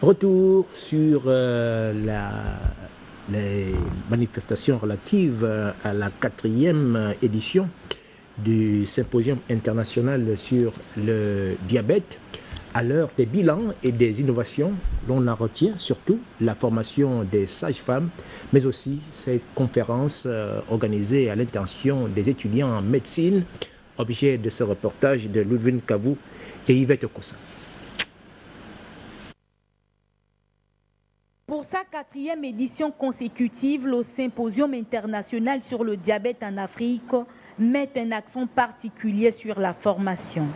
Retour sur les manifestations relatives à la 4e édition du Symposium international sur le diabète. À l'heure des bilans et des innovations, l'on en retient surtout la formation des sages-femmes, mais aussi cette conférence organisée à l'intention des étudiants en médecine, objet de ce reportage de Ludwig Kavou et Yvette Kossa. Pour sa 4e édition consécutive, le Symposium international sur le diabète en Afrique met un accent particulier sur la formation.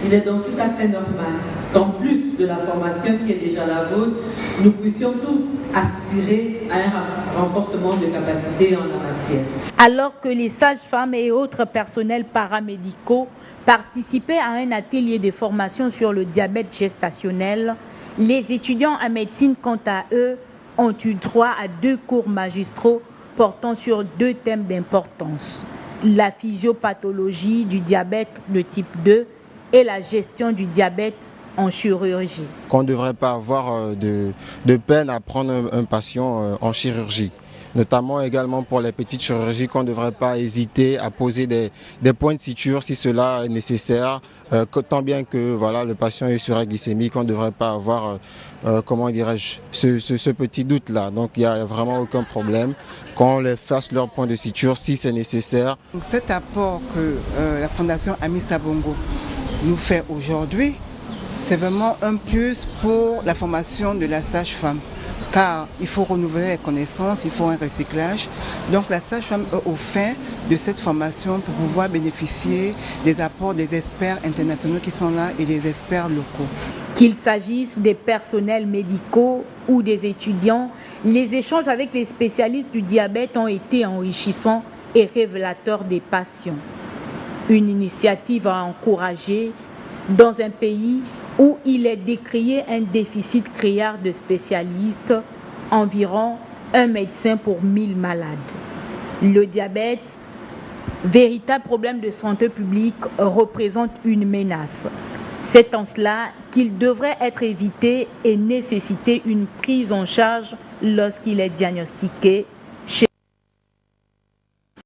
Il est donc tout à fait normal qu'en plus de la formation qui est déjà la vôtre, nous puissions toutes aspirer à un renforcement de capacité en la matière. Alors que les sages-femmes et autres personnels paramédicaux participaient à un atelier de formation sur le diabète gestationnel, les étudiants en médecine, quant à eux, ont eu droit à 2 cours magistraux portant sur 2 thèmes d'importance: la physiopathologie du diabète de type 2 et la gestion du diabète en chirurgie. Qu'on ne devrait pas avoir de peine à prendre un patient en chirurgie. Notamment également pour les petites chirurgies, qu'on ne devrait pas hésiter à poser des points de suture si cela est nécessaire, tant bien que voilà, le patient est surglycémique, qu'on ne devrait pas avoir ce petit doute-là. Donc il n'y a vraiment aucun problème qu'on les fasse leur point de suture si c'est nécessaire. Donc, cet apport que la Fondation Amissa Bongo nous fait aujourd'hui, c'est vraiment un plus pour la formation de la sage-femme. Car il faut renouveler les connaissances, il faut un recyclage. Donc la sage-femme est au fin de cette formation pour pouvoir bénéficier des apports des experts internationaux qui sont là et des experts locaux. Qu'il s'agisse des personnels médicaux ou des étudiants, les échanges avec les spécialistes du diabète ont été enrichissants et révélateurs des patients. Une initiative à encourager dans un pays où il est décrié un déficit criard de spécialistes, environ un médecin pour 1000 malades. Le diabète, véritable problème de santé publique, représente une menace. C'est en cela qu'il devrait être évité et nécessiter une prise en charge lorsqu'il est diagnostiqué